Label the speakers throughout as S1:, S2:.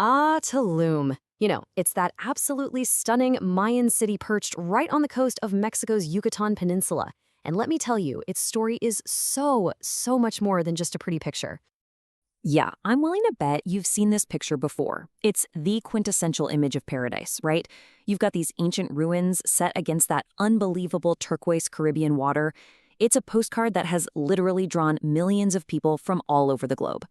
S1: Ah, Tulum. It's that absolutely stunning Mayan city perched right on the coast of Mexico's Yucatán Peninsula. And let me tell you, its story is so much more than just a pretty picture.
S2: Yeah, I'm willing to bet you've seen this picture before. It's the quintessential image of paradise, right? You've got these ancient ruins set against that unbelievable turquoise Caribbean water. It's a postcard that has literally drawn millions of people from all over the globe.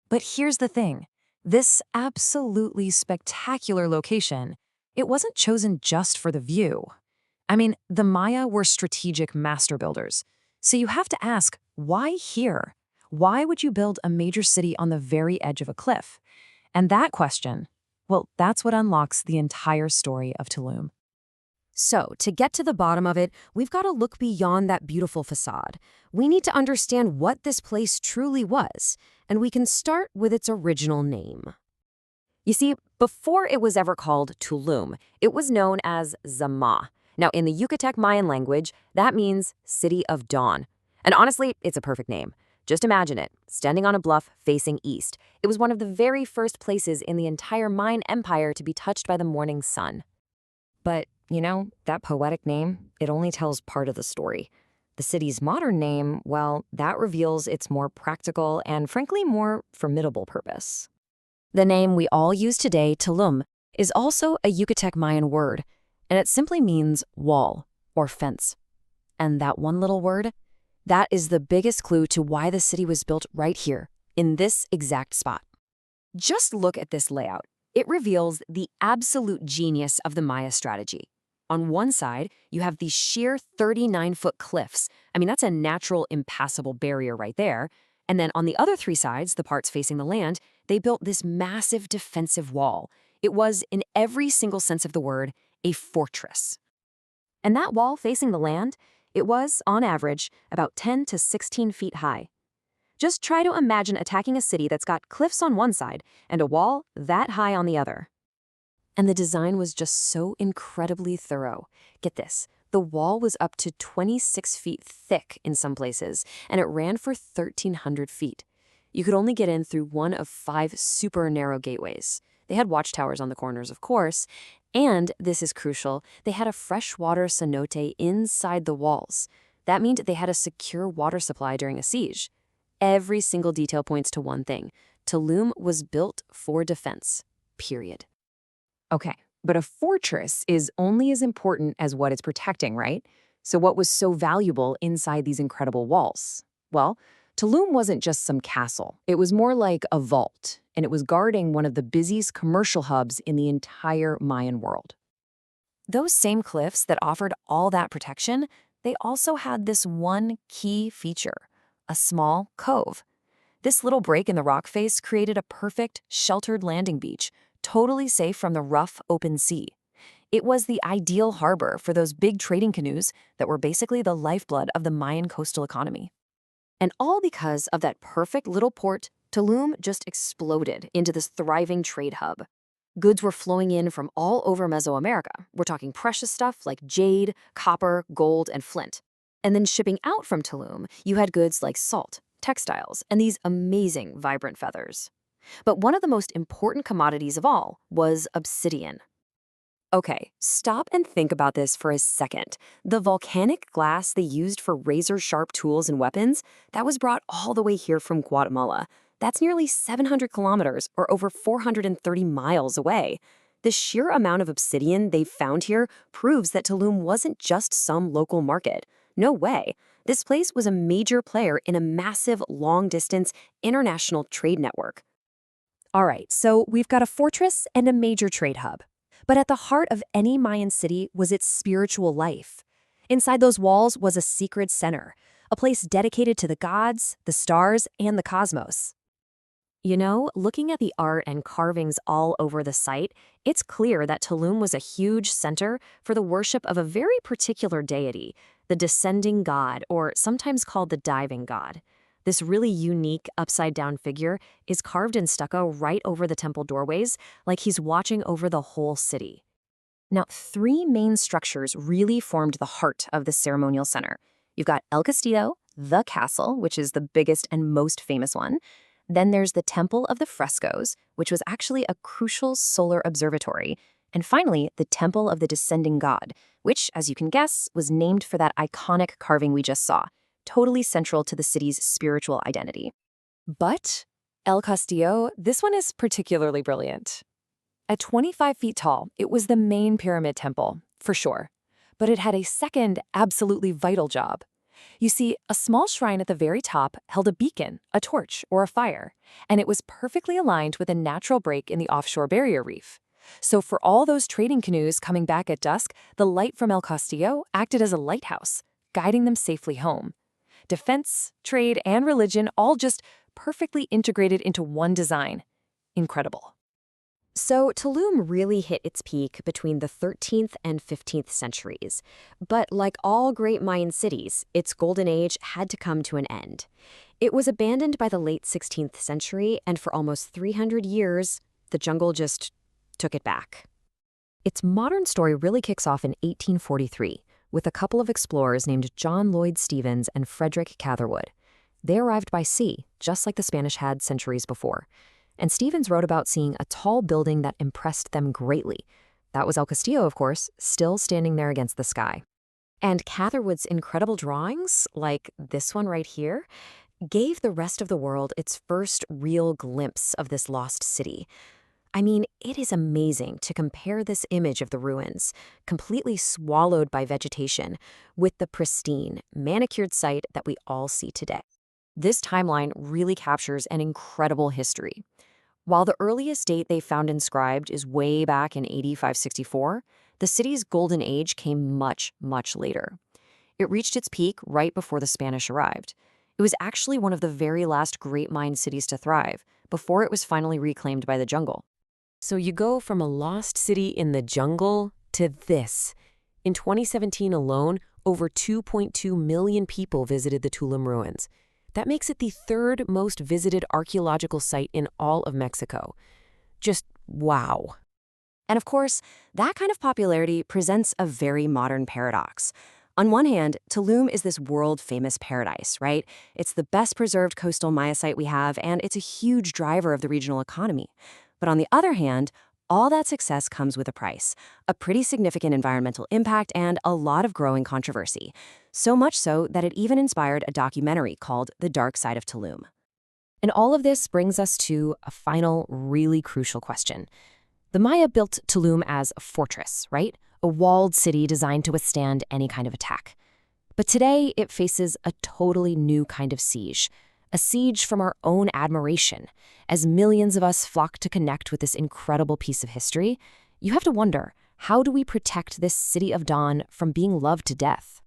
S3: But here's the thing. This absolutely spectacular location, it wasn't chosen just for the view. I mean, the Maya were strategic master builders. So you have to ask, why here? Why would you build a major city on the very edge of a cliff? And that question, well, that's what unlocks the entire story of Tulum.
S1: So, to get to the bottom of it, we've got to look beyond that beautiful facade. We need to understand what this place truly was, and we can start with its original name.
S2: You see, before it was ever called Tulum, it was known as Zama. Now, in the Yucatec Mayan language, that means City of Dawn. And honestly, it's a perfect name. Just imagine it, standing on a bluff facing east. It was one of the very first places in the entire Mayan Empire to be touched by the morning sun. But, that poetic name, it only tells part of the story. The city's modern name, well, that reveals its more practical and, frankly, more formidable purpose. The name we all use today, Tulum, is also a Yucatec Mayan word, and it simply means wall or fence. And that one little word, that is the biggest clue to why the city was built right here, in this exact spot. Just look at this layout. It reveals the absolute genius of the Maya strategy. On one side, you have these sheer 39-foot cliffs. I mean, that's a natural, impassable barrier right there. And then on the other three sides, the parts facing the land, they built this massive defensive wall. It was, in every single sense of the word, a fortress. And that wall facing the land, it was, on average, about 10 to 16 feet high. Just try to imagine attacking a city that's got cliffs on one side and a wall that high on the other. And the design was just so incredibly thorough. Get this, the wall was up to 26 feet thick in some places, and it ran for 1,300 feet. You could only get in through one of 5 super narrow gateways. They had watchtowers on the corners, of course, and, this is crucial, they had a freshwater cenote inside the walls. That meant they had a secure water supply during a siege. Every single detail points to one thing. Tulum was built for defense, period.
S3: Okay, but a fortress is only as important as what it's protecting, right? So what was so valuable inside these incredible walls? Well, Tulum wasn't just some castle. It was more like a vault, and it was guarding one of the busiest commercial hubs in the entire Mayan world. Those same cliffs that offered all that protection, they also had this one key feature, a small cove. This little break in the rock face created a perfect, sheltered landing beach, totally safe from the rough, open sea. It was the ideal harbor for those big trading canoes that were basically the lifeblood of the Mayan coastal economy. And all because of that perfect little port, Tulum just exploded into this thriving trade hub. Goods were flowing in from all over Mesoamerica. We're talking precious stuff like jade, copper, gold, and flint. And then shipping out from Tulum, you had goods like salt, textiles, and these amazing, vibrant feathers. But one of the most important commodities of all was obsidian. Okay, stop and think about this for a second. The volcanic glass they used for razor-sharp tools and weapons, that was brought all the way here from Guatemala. That's nearly 700 kilometers, or over 430 miles away. The sheer amount of obsidian they've found here proves that Tulum wasn't just some local market. No way. This place was a major player in a massive, long-distance, international trade network. All right, so we've got a fortress and a major trade hub. But at the heart of any Mayan city was its spiritual life. Inside those walls was a secret center, a place dedicated to the gods, the stars, and the cosmos. Looking at the art and carvings all over the site, it's clear that Tulum was a huge center for the worship of a very particular deity, the descending god, or sometimes called the diving god. This really unique upside-down figure is carved in stucco right over the temple doorways, like he's watching over the whole city. Now, 3 main structures really formed the heart of the ceremonial center. You've got El Castillo, the castle, which is the biggest and most famous one.
S2: Then there's the Temple of the Frescoes, which was actually a crucial solar observatory. And finally, the Temple of the Descending God, which, as you can guess, was named for that iconic carving we just saw, totally central to the city's spiritual identity.
S3: But El Castillo, this one is particularly brilliant. At 25 feet tall, it was the main pyramid temple, for sure. But it had a second, absolutely vital job. You see, a small shrine at the very top held a beacon, a torch, or a fire, and it was perfectly aligned with a natural break in the offshore barrier reef. So for all those trading canoes coming back at dusk, the light from El Castillo acted as a lighthouse, guiding them safely home. Defense, trade, and religion all just perfectly integrated into one design. Incredible.
S1: So Tulum really hit its peak between the 13th and 15th centuries. But like all great Mayan cities, its golden age had to come to an end. It was abandoned by the late 16th century, and for almost 300 years, the jungle just took it back. Its modern story really kicks off in 1843 with a couple of explorers named John Lloyd Stevens and Frederick Catherwood. They arrived by sea, just like the Spanish had centuries before. And Stevens wrote about seeing a tall building that impressed them greatly. That was El Castillo, of course, still standing there against the sky. And Catherwood's incredible drawings, like this one right here, gave the rest of the world its first real glimpse of this lost city. I mean, it is amazing to compare this image of the ruins, completely swallowed by vegetation, with the pristine, manicured site that we all see today. This timeline really captures an incredible history. While the earliest date they found inscribed is way back in AD 564, the city's golden age came much, much later. It reached its peak right before the Spanish arrived. It was actually one of the very last great Mayan cities to thrive, before it was finally reclaimed by the jungle.
S2: So you go from a lost city in the jungle to this. In 2017 alone, over 2.2 million people visited the Tulum ruins. That makes it the third most visited archaeological site in all of Mexico. Just wow.
S1: And of course, that kind of popularity presents a very modern paradox. On one hand, Tulum is this world-famous paradise, right? It's the best preserved coastal Maya site we have, and it's a huge driver of the regional economy. But on the other hand, all that success comes with a price, a pretty significant environmental impact, and a lot of growing controversy. So much so that it even inspired a documentary called The Dark Side of Tulum.
S2: And all of this brings us to a final, really crucial question. The Maya built Tulum as a fortress, right? A walled city designed to withstand any kind of attack. But today, it faces a totally new kind of siege. A siege from our own admiration. As millions of us flock to connect with this incredible piece of history, you have to wonder, how do we protect this city of dawn from being loved to death?